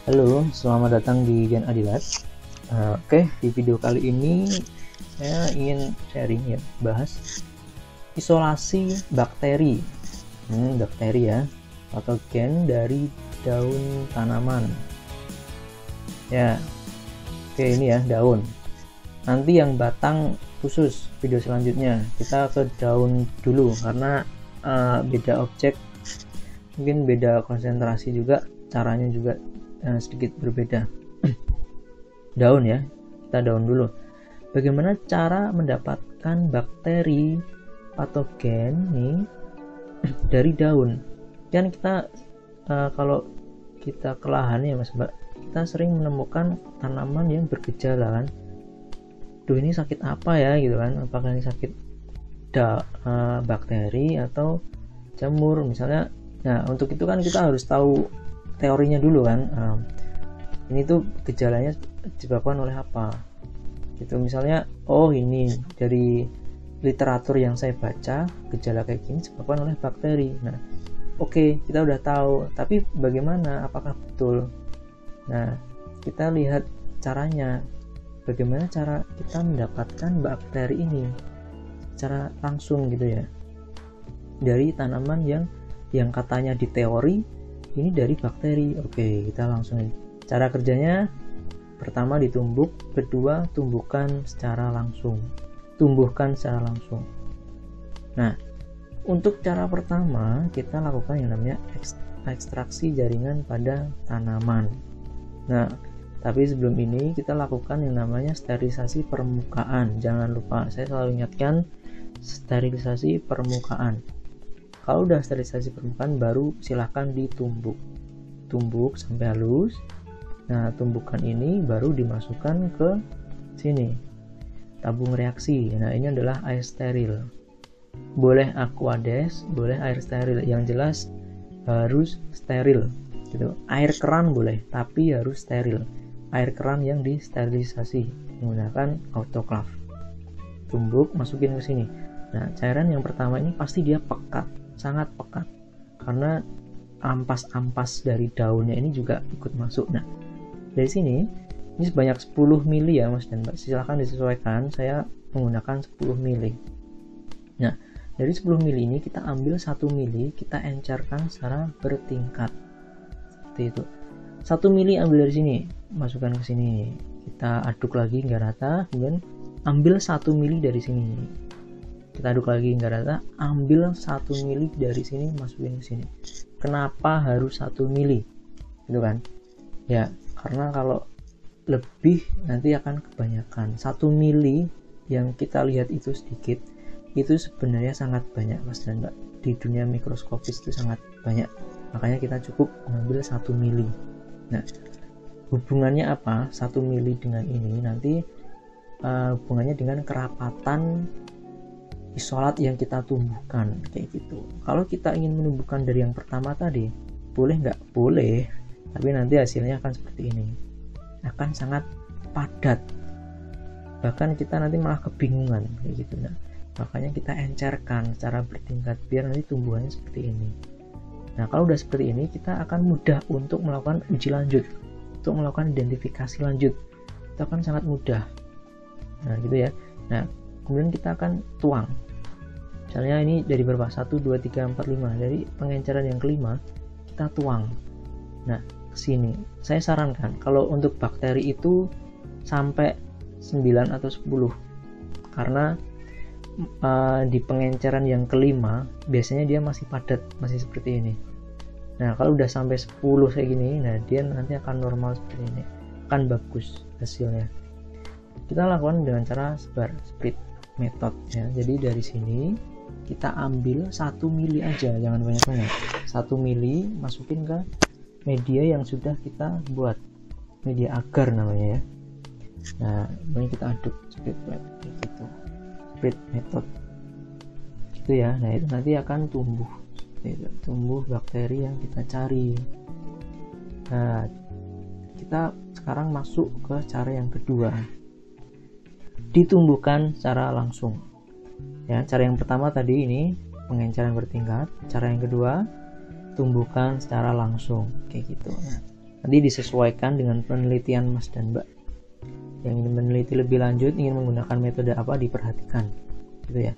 Halo, selamat datang di Gen Adilat. Oke, di video kali ini saya ingin sharing ya, bahas isolasi bakteri. Bakteri ya, patogen dari daun tanaman. Ya, oke ini ya daun. Nanti yang batang khusus video selanjutnya. Kita ke daun dulu karena beda objek, mungkin beda konsentrasi juga, caranya juga sedikit berbeda. Daun ya, kita daun dulu. Bagaimana cara mendapatkan bakteri patogen nih dari daun? Kan kita kalau kita ke lahan ya Mas Mbak, kita sering menemukan tanaman yang bergejala kan. Duh, ini sakit apa ya gitu kan? Apakah ini sakit bakteri atau jamur misalnya? Nah, untuk itu kan kita harus tahu teorinya dulu kan. Ini tuh gejalanya disebabkan oleh apa gitu, misalnya ini dari literatur yang saya baca gejala kayak gini disebabkan oleh bakteri. Nah oke, kita udah tahu, tapi bagaimana, apakah betul? Nah kita lihat caranya, bagaimana cara kita mendapatkan bakteri ini secara langsung gitu ya, dari tanaman yang katanya di teori ini dari bakteri. Oke, kita langsung cara kerjanya. Pertama ditumbuk, kedua tumbuhkan secara langsung. Nah, untuk cara pertama kita lakukan yang namanya ekstraksi jaringan pada tanaman. Nah, tapi sebelum ini kita lakukan yang namanya sterilisasi permukaan. Jangan lupa, saya selalu ingatkan sterilisasi permukaan. Kalau udah sterilisasi permukaan baru silahkan ditumbuk. Tumbuk sampai halus. Nah, tumbukan ini baru dimasukkan ke sini, tabung reaksi. Nah, ini adalah air steril. Boleh aquades, boleh air steril. Yang jelas harus steril. Gitu. Air keran boleh, tapi harus steril. Air keran yang disterilisasi menggunakan autoclave. Tumbuk, masukin ke sini. Nah, cairan yang pertama ini pasti dia pekat, sangat pekat, karena ampas-ampas dari daunnya ini juga ikut masuk. Nah, dari sini ini sebanyak 10 mili ya Mas dan Mbak, silahkan disesuaikan, saya menggunakan 10 mili. Nah dari 10 mili ini kita ambil 1 mili, kita encerkan secara bertingkat seperti itu. 1 mili ambil dari sini, masukkan ke sini, kita aduk lagi hingga rata, kemudian ambil 1 mili dari sini, kita aduk lagi hingga rata, ambil 1 mili dari sini, masukin ke sini. Kenapa harus 1 mili gitu kan ya, karena kalau lebih nanti akan kebanyakan. 1 mili yang kita lihat itu sedikit, itu sebenarnya sangat banyak Mas dan Mbak. Di dunia mikroskopis itu sangat banyak, makanya kita cukup mengambil 1 mili. Nah hubungannya apa 1 mili dengan ini? Nanti hubungannya dengan kerapatan isolat yang kita tumbuhkan kayak gitu. Kalau kita ingin menumbuhkan dari yang pertama tadi, boleh nggak? Boleh, tapi nanti hasilnya akan seperti ini, akan sangat padat, bahkan kita nanti malah kebingungan kayak gitu. Nah makanya kita encerkan secara bertingkat biar nanti tumbuhannya seperti ini. Nah kalau udah seperti ini, kita akan mudah untuk melakukan uji lanjut, untuk melakukan identifikasi lanjut, itu akan sangat mudah. Nah gitu ya. Nah kemudian kita akan tuang, misalnya ini dari berapa, 1, 2, 3, 4, 5, dari pengenceran yang kelima kita tuang. Nah sini saya sarankan kalau untuk bakteri itu sampai 9 atau 10, karena di pengenceran yang kelima biasanya dia masih padat, masih seperti ini. Nah kalau udah sampai 10 kayak gini, nah dia nanti akan normal seperti ini, akan bagus hasilnya. Kita lakukan dengan cara split method ya. Jadi dari sini kita ambil 1 mili aja, jangan banyak-banyak. 1 mili masukin ke media yang sudah kita buat, media agar namanya ya. Nah ini kita aduk split gitu, split method gitu ya. Nah itu nanti akan tumbuh itu, tumbuh bakteri yang kita cari. Nah kita sekarang masuk ke cara yang kedua, ditumbuhkan secara langsung ya. Cara yang pertama tadi ini pengenceran bertingkat, cara yang kedua tumbuhkan secara langsung kayak gitu. Nah, Nanti disesuaikan dengan penelitian Mas dan Mbak. Yang ingin meneliti lebih lanjut, ingin menggunakan metode apa, diperhatikan gitu ya.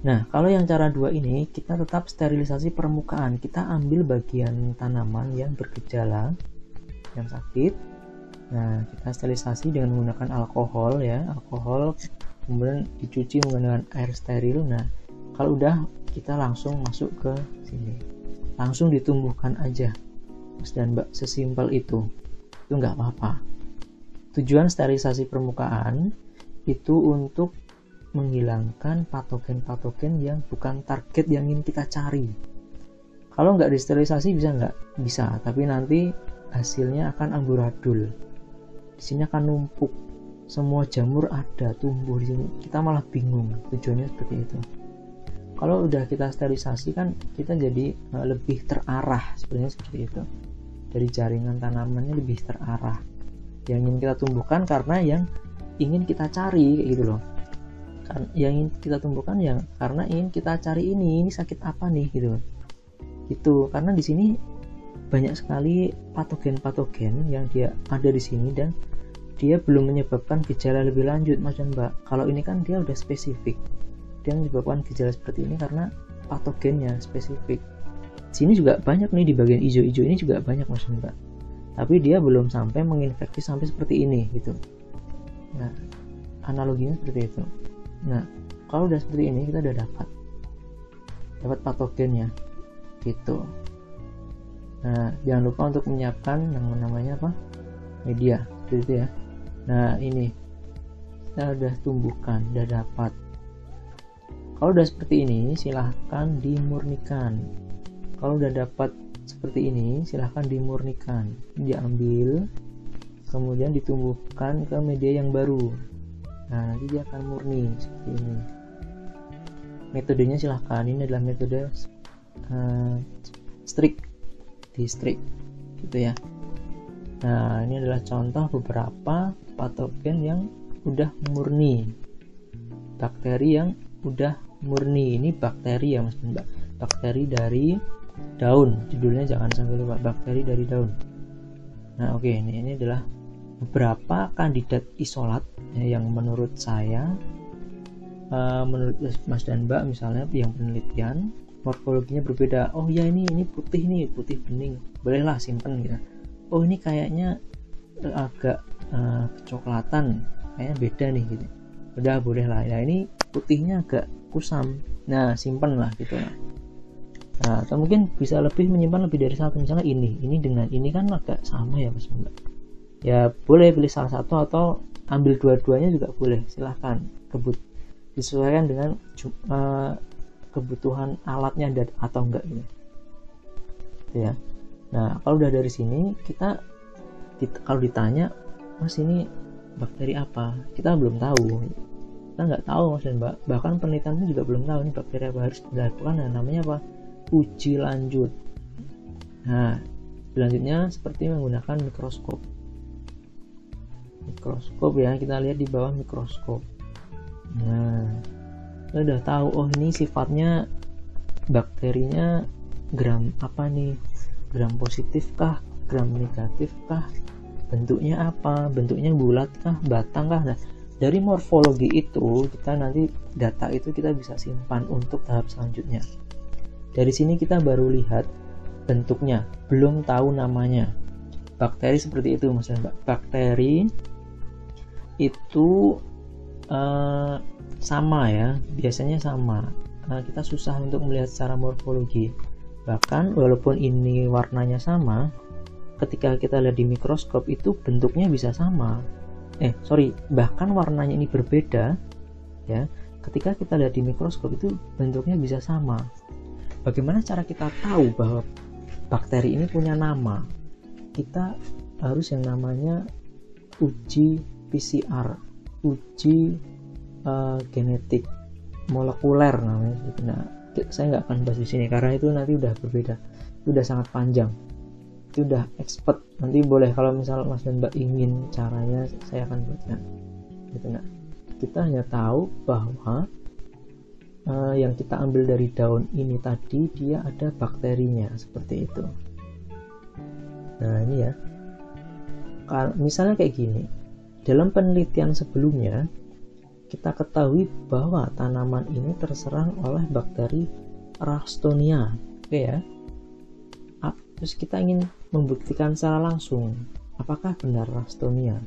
Nah, kalau yang cara 2 ini, kita tetap sterilisasi permukaan. Kita ambil bagian tanaman yang bergejala, yang sakit. Nah, kita sterilisasi dengan menggunakan alkohol ya, alkohol, kemudian dicuci menggunakan air steril. Nah, kalau udah, kita langsung masuk ke sini. Langsung ditumbuhkan aja, Mas dan Mbak, sesimpel itu. Itu nggak apa-apa. Tujuan sterilisasi permukaan itu untuk menghilangkan patogen-patogen yang bukan target yang ingin kita cari. Kalau nggak disterilisasi bisa nggak? Bisa, tapi nanti hasilnya akan amburadul. Di sini akan numpuk, semua jamur ada tumbuh di sini. Kita malah bingung. Tujuannya seperti itu. Kalau udah kita sterilisasi kan kita jadi lebih terarah, sebenarnya seperti itu. Dari jaringan tanamannya lebih terarah. Yang ingin kita tumbuhkan karena yang ingin kita cari, kayak gitu loh. Yang ingin kita tumbuhkan yang karena ingin kita cari ini sakit apa nih gitu. Karena di sini banyak sekali patogen-patogen yang dia ada di sini dan dia belum menyebabkan gejala lebih lanjut, Mas dan Mbak. Kalau ini kan dia udah spesifik, dia menyebabkan gejala seperti ini karena patogennya spesifik. Sini juga banyak nih, di bagian hijau-hijau ini juga banyak, Mas dan Mbak, tapi dia belum sampai menginfeksi sampai seperti ini gitu. Nah, analoginya seperti itu. Nah, kalau udah seperti ini kita udah dapat patogennya gitu. Nah, jangan lupa untuk menyiapkan yang namanya apa, media seperti itu ya. Nah, ini kita udah tumbuhkan, udah dapat. Kalau udah seperti ini silahkan dimurnikan. Kalau udah dapat seperti ini silahkan dimurnikan, diambil kemudian ditumbuhkan ke media yang baru. Nah, nanti dia akan murni seperti ini. Metodenya silahkan, ini adalah metode strict gitu ya. Nah, ini adalah contoh beberapa patogen yang udah murni, bakteri yang udah murni. Ini bakteri ya Mas Mbak, bakteri dari daun, judulnya jangan sampai lupa, bakteri dari daun. Nah, oke, ini adalah beberapa kandidat isolat ya, yang menurut saya, menurut Mas dan Mbak misalnya yang penelitian morfologinya berbeda. Oh ya, ini putih nih, putih bening, bolehlah simpen gitu. Oh, ini kayaknya agak kecoklatan, kayaknya beda nih gitu. Udah bolehlah. Ya, ini putihnya agak kusam. Nah, simpen lah gitu. Nah, atau mungkin bisa lebih menyimpan lebih dari satu. Misalnya ini dengan ini kan agak sama ya Mas Mbak. Ya boleh pilih salah satu atau ambil dua-duanya juga boleh, silahkan. Disesuaikan dengan kebutuhan alatnya atau enggak gitu ya. Nah, kalau udah dari sini kita kalau ditanya, Mas ini bakteri apa, kita belum tahu, kita nggak tahu Mas dan Mbak. Bahkan penelitian juga belum tahu ini bakteri apa. Harus dilakukan namanya apa, uji lanjut. Nah, selanjutnya seperti menggunakan mikroskop ya, kita lihat di bawah mikroskop. Nah, kita udah tahu, oh ini sifatnya bakterinya gram apa nih, gram positif kah, gram negatif kah, bentuknya apa, bentuknya bulat kah, batang kah. Nah, dari morfologi itu kita nanti data itu kita bisa simpan untuk tahap selanjutnya. Dari sini kita baru lihat bentuknya, belum tahu namanya. Bakteri seperti itu Mas Mbak. Bakteri itu sama ya, biasanya sama. Kita susah untuk melihat secara morfologi. Bahkan walaupun ini warnanya sama, ketika kita lihat di mikroskop itu bentuknya bisa sama. Bahkan warnanya ini berbeda ya. Ketika kita lihat di mikroskop itu bentuknya bisa sama. Bagaimana cara kita tahu bahwa bakteri ini punya nama? Kita harus yang namanya uji PCR, uji genetik molekuler namanya. Nah, saya nggak akan bahas di sini karena itu nanti udah berbeda, itu udah sangat panjang, itu udah expert. Nanti boleh kalau misalnya Mas dan Mbak ingin caranya, saya akan buatkan. Gitu. Nah, kita hanya tahu bahwa yang kita ambil dari daun ini tadi dia ada bakterinya seperti itu. Nah ini ya, misalnya kayak gini, dalam penelitian sebelumnya kita ketahui bahwa tanaman ini terserang oleh bakteri Ralstonia, oke ya. Terus kita ingin membuktikan secara langsung apakah benar Ralstonia.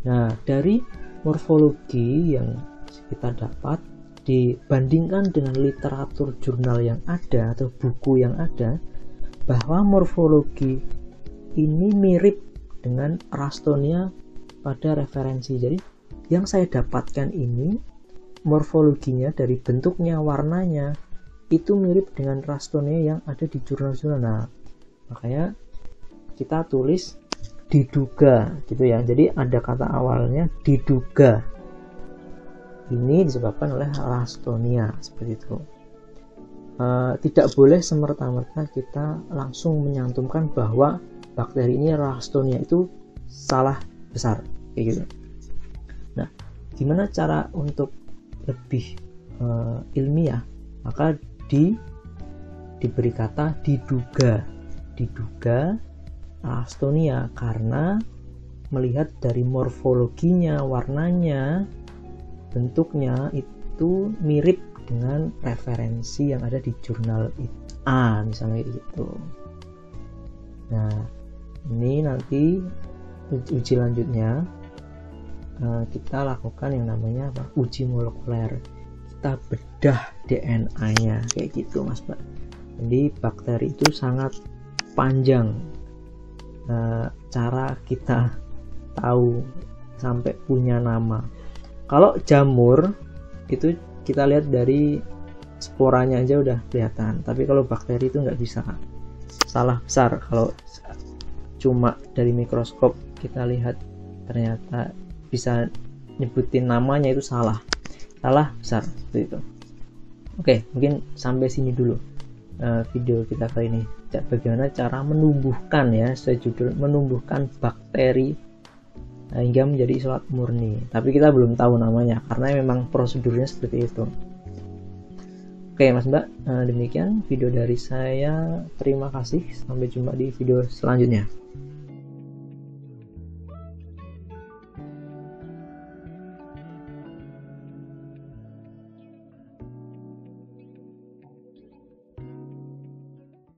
Nah, dari morfologi yang kita dapat dibandingkan dengan literatur jurnal yang ada atau buku yang ada, bahwa morfologi ini mirip dengan Ralstonia pada referensi. Jadi yang saya dapatkan ini morfologinya dari bentuknya, warnanya itu mirip dengan Ralstonia yang ada di jurnal-jurnal. Nah, makanya kita tulis diduga gitu ya. Jadi ada kata awalnya diduga. Ini disebabkan oleh Ralstonia seperti itu. Tidak boleh semerta-merta kita langsung menyantumkan bahwa bakteri ini Ralstonia, itu salah besar kayak gitu. Nah, gimana cara untuk lebih ilmiah? Maka diberi kata diduga Ralstonia, karena melihat dari morfologinya, warnanya, bentuknya itu mirip dengan referensi yang ada di jurnal A misalnya gitu. Nah, ini nanti uji lanjutnya kita lakukan yang namanya uji molekuler. Kita bedah DNA-nya kayak gitu Mas Mbak. Jadi bakteri itu sangat panjang cara kita tahu sampai punya nama. Kalau jamur itu kita lihat dari sporanya aja udah kelihatan, tapi kalau bakteri itu nggak bisa. Salah besar kalau cuma dari mikroskop kita lihat ternyata bisa nyebutin namanya, itu salah besar seperti itu. Oke, mungkin sampai sini dulu video kita kali ini. Bagaimana cara menumbuhkan, ya sesuai judul, menumbuhkan bakteri hingga menjadi isolat murni. Tapi kita belum tahu namanya karena memang prosedurnya seperti itu. Oke Mas Mbak, demikian video dari saya. Terima kasih, sampai jumpa di video selanjutnya.